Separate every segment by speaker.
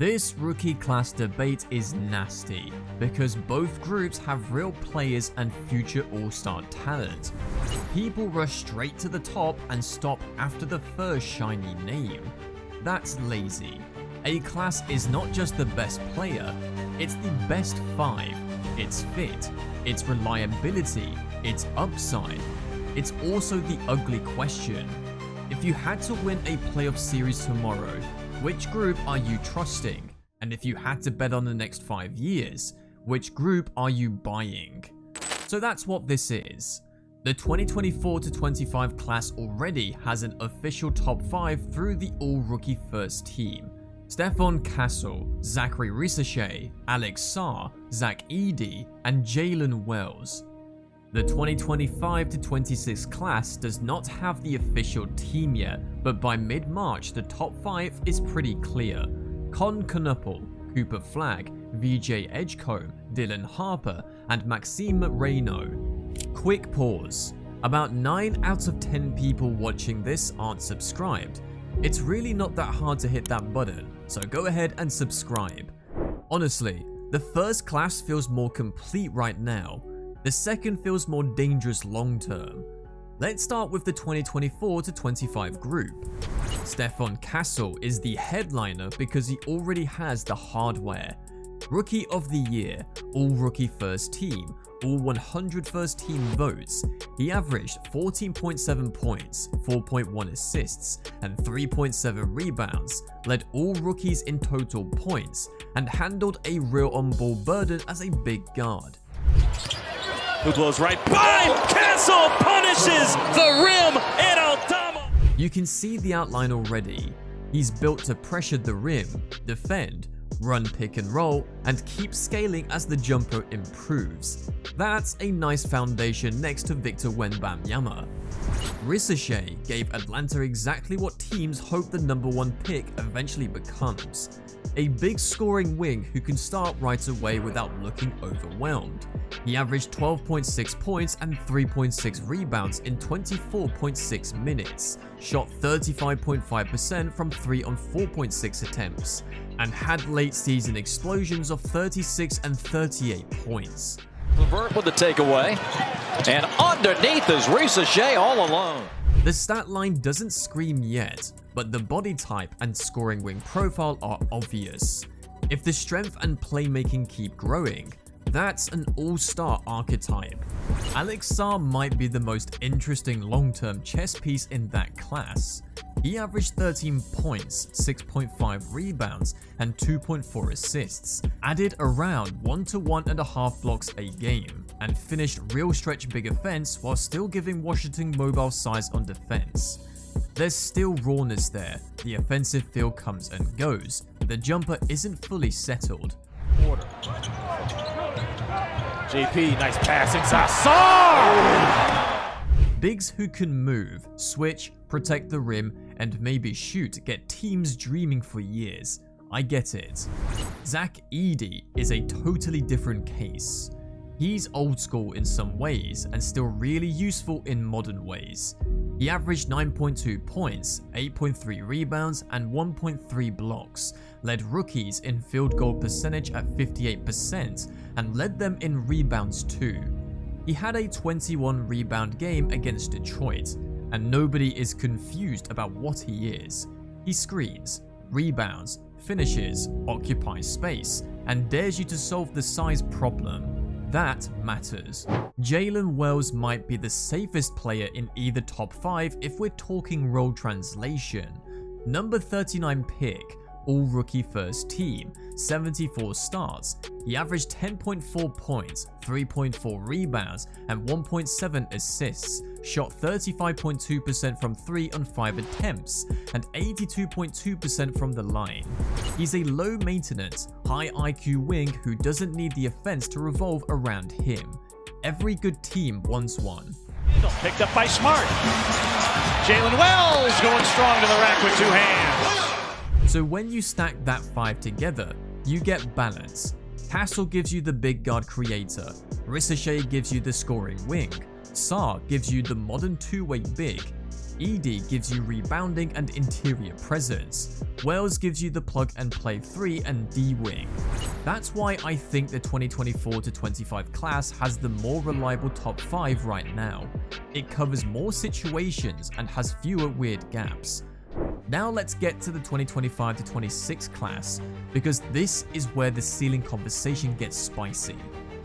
Speaker 1: This rookie class debate is nasty because both groups have real players and future all-star talent. People rush straight to the top and stop after the first shiny name. That's lazy. A class is not just the best player, it's the best 5, its fit, its reliability, its upside. It's also the ugly question. If you had to win a playoff series tomorrow, which group are you trusting? And if you had to bet on the next 5 years, which group are you buying? So that's what this is. The 2024-25 class already has an official top 5 through the all-rookie first team. Stephon Castle, Zaccharie Risacher, Sarr, Edey, and Jaylen Wells. The 2025-26 class does not have the official team yet, but by mid-March the top 5 is pretty clear. Kon Knueppel, Cooper Flagg, VJ Edgecombe, Harper, and Maxime Raynaud. Quick pause. About 9 out of 10 people watching this aren't subscribed. It's really not that hard to hit that button, so go ahead and subscribe. Honestly, the first class feels more complete right now. The second feels more dangerous long term. Let's start with the 2024-25 group. Stephon Castle is the headliner because he already has the hardware. Rookie of the Year, all-rookie first team, all 100 first team votes. He averaged 14.7 points, 4.1 assists, and 3.7 rebounds, led all rookies in total points, and handled a real on-ball burden as a big guard.
Speaker 2: Who blows right by? Castle punishes the rim and Aldama.
Speaker 1: You can see the outline already. He's built to pressure the rim, defend, run pick and roll, and keep scaling as the jumper improves. That's a nice foundation next to Victor Wembanyama. Risacher gave Atlanta exactly what teams hope the #1 pick eventually becomes. A big scoring wing who can start right away without looking overwhelmed. He averaged 12.6 points and 3.6 rebounds in 24.6 minutes, shot 35.5% from 3 on 4.6 attempts, and had late season explosions of 36 and 38 points.
Speaker 3: LeVert with the takeaway, and underneath is Risacher all alone.
Speaker 1: The stat line doesn't scream yet, but the body type and scoring wing profile are obvious. If the strength and playmaking keep growing, that's an all-star archetype. Sarr might be the most interesting long-term chess piece in that class. He averaged 13 points, 6.5 rebounds, and 2.4 assists, added around 1 to 1.5 blocks a game, and finished real stretch big offense while still giving Washington mobile size on defense. There's still rawness there, the offensive feel comes and goes, the jumper isn't fully settled.
Speaker 2: JP, nice pass inside. Sarr!
Speaker 1: Bigs who can move, switch, protect the rim, and maybe shoot get teams dreaming for years. I get it. Edey is a totally different case. He's old school in some ways and still really useful in modern ways. He averaged 9.2 points, 8.3 rebounds, and 1.3 blocks, led rookies in field goal percentage at 58%, and led them in rebounds too. He had a 21 rebound game against Detroit, and nobody is confused about what he is. He screens, rebounds, finishes, occupies space, and dares you to solve the size problem. That matters. Jaylen Wells might be the safest player in either top 5 if we're talking role translation. Number 39 pick, all rookie first team, 74 starts. He averaged 10.4 points, 3.4 rebounds, and 1.7 assists, shot 35.2% from 3 on 5 attempts, and 82.2% from the line. He's a low maintenance, high IQ wing who doesn't need the offense to revolve around him. Every good team wants one.
Speaker 2: Picked up by Smart. Jaylen Wells going strong to the rack with 2 hands.
Speaker 1: So when you stack that 5 together, you get balance. Castle gives you the big guard creator, Risacher gives you the scoring wing, Sarr gives you the modern two-way big, Edey gives you rebounding and interior presence. Wells gives you the plug-and-play 3 and D-wing. That's why I think the 2024-25 class has the more reliable top 5 right now. It covers more situations and has fewer weird gaps. Now let's get to the 2025-26 class, because this is where the ceiling conversation gets spicy.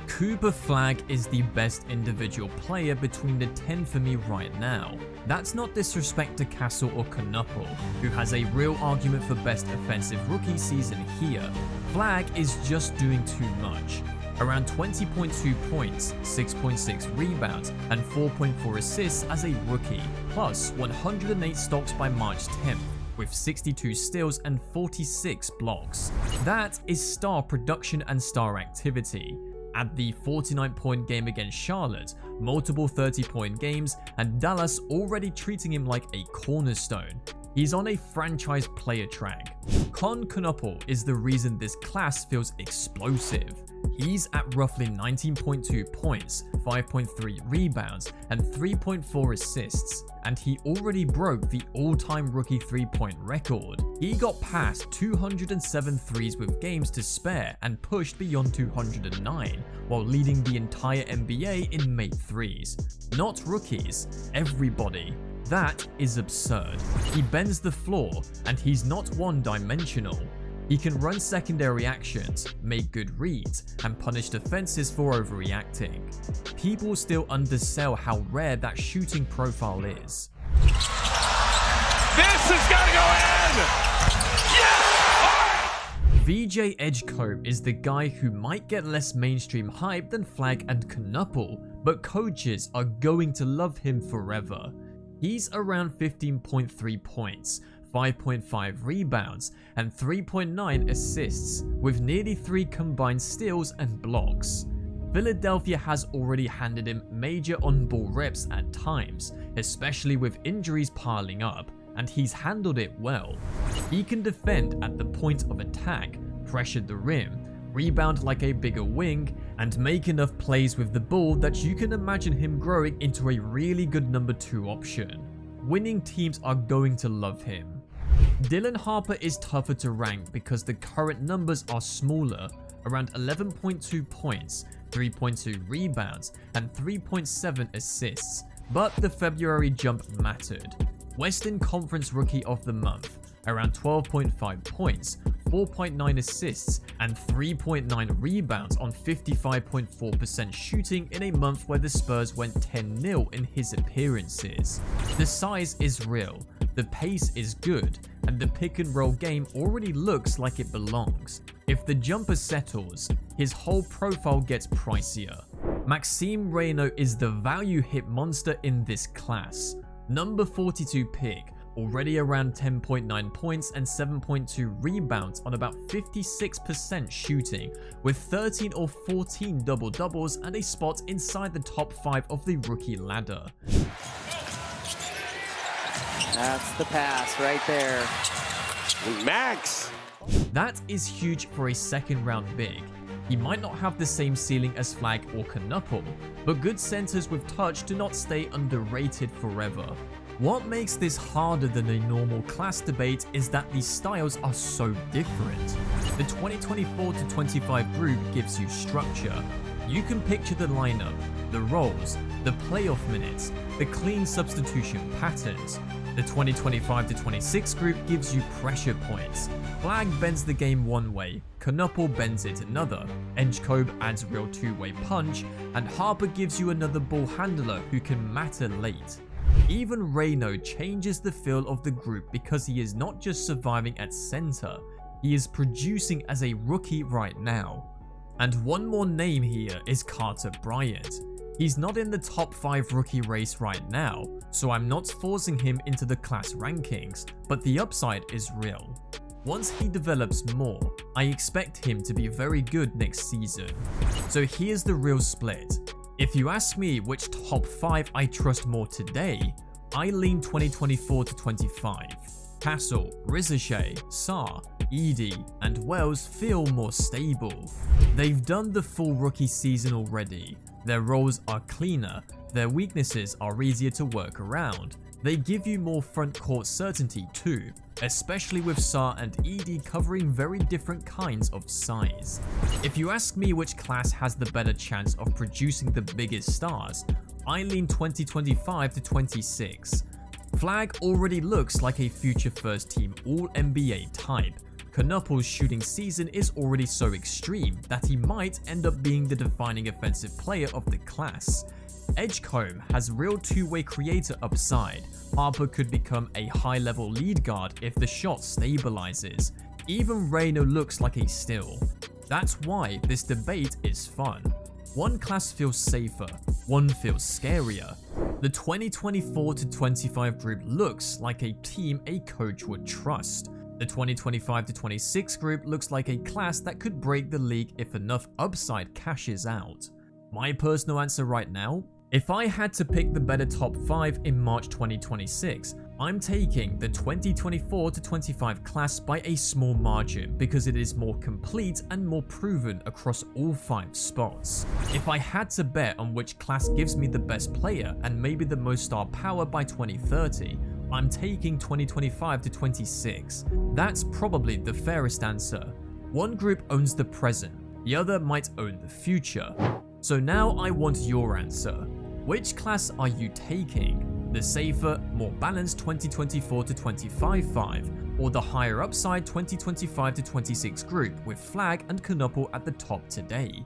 Speaker 1: Cooper Flagg is the best individual player between the 10 for me right now. That's not disrespect to Castle or Kon Knueppel, who has a real argument for best offensive rookie season here. Flagg is just doing too much. Around 20.2 points, 6.6 rebounds, and 4.4 assists as a rookie, plus 108 stocks by March 10th, with 62 steals and 46 blocks. That is star production and star activity. Add the 49-point game against Charlotte, multiple 30-point games, and Dallas already treating him like a cornerstone. He's on a franchise player track. Kon Knueppel is the reason this class feels explosive. He's at roughly 19.2 points, 5.3 rebounds, and 3.4 assists, and he already broke the all-time rookie 3-point record. He got past 207 threes with games to spare and pushed beyond 209, while leading the entire NBA in made threes. Not rookies, everybody. That is absurd. He bends the floor, and he's not one-dimensional. He can run secondary actions, make good reads, and punish defenses for overreacting. People still undersell how rare that shooting profile is.
Speaker 2: This is gonna go in! Yes!
Speaker 1: VJ Edgecombe is the guy who might get less mainstream hype than Flagg and Kon Knueppel, but coaches are going to love him forever. He's around 15.3 points, 5.5 rebounds, and 3.9 assists, with nearly 3 combined steals and blocks. Philadelphia has already handed him major on-ball reps at times, especially with injuries piling up, and he's handled it well. He can defend at the point of attack, pressure the rim, rebound like a bigger wing, and make enough plays with the ball that you can imagine him growing into a really good number 2 option. Winning teams are going to love him. Dylan Harper is tougher to rank because the current numbers are smaller, around 11.2 points, 3.2 rebounds, and 3.7 assists, but the February jump mattered. Western Conference Rookie of the Month, around 12.5 points, 4.9 assists, and 3.9 rebounds on 55.4% shooting in a month where the Spurs went 10-0 in his appearances. The size is real, the pace is good, and the pick and roll game already looks like it belongs. If the jumper settles, his whole profile gets pricier. Maxime Raynaud is the value hit monster in this class. Number 42 pick, already around 10.9 points and 7.2 rebounds on about 56% shooting, with 13 or 14 double-doubles and a spot inside the top 5 of the rookie ladder.
Speaker 4: That's the pass right there.
Speaker 2: Max!
Speaker 1: That is huge for a second round big. He might not have the same ceiling as Flagg or Kon Knueppel, but good centers with touch do not stay underrated forever. What makes this harder than a normal class debate is that these styles are so different. The 2024-25 group gives you structure. You can picture the lineup, the roles, the playoff minutes, the clean substitution patterns. The 2025-26 group gives you pressure points. Flagg bends the game one way, Kon Knueppel bends it another, Edgecombe adds real two-way punch, and Harper gives you another ball handler who can matter late. Even Raynaud changes the feel of the group because he is not just surviving at center, he is producing as a rookie right now. And one more name here is Carter Bryant. He's not in the top 5 rookie race right now, so I'm not forcing him into the class rankings, but the upside is real. Once he develops more, I expect him to be very good next season. So here's the real split. If you ask me which top 5 I trust more today, I lean 2024-25. Castle, Risacher, Sarr, Edey, and Wells feel more stable. They've done the full rookie season already. Their roles are cleaner, their weaknesses are easier to work around, They give you more front court certainty too, especially with Sarr and Edey covering very different kinds of size. If you ask me which class has the better chance of producing the biggest stars, I lean 2025 to 26. Flagg already looks like a future first team All-NBA type. Kon Knueppel's shooting season is already so extreme that he might end up being the defining offensive player of the class. Edgecombe has real two-way creator upside. Harper could become a high-level lead guard if the shot stabilizes. Even Raynaud looks like a steal. That's why this debate is fun. One class feels safer, one feels scarier. The 2024-25 group looks like a team a coach would trust. The 2025-26 group looks like a class that could break the league if enough upside cashes out. My personal answer right now? If I had to pick the better top 5 in March 2026, I'm taking the 2024-25 class by a small margin because it is more complete and more proven across all 5 spots. If I had to bet on which class gives me the best player and maybe the most star power by 2030, I'm taking 2025-26. That's probably the fairest answer. One group owns the present, the other might own the future. So now I want your answer. Which class are you taking? The safer, more balanced 2024-25-5, or the higher upside 2025-26 group with Flagg and Kon Knueppel at the top today?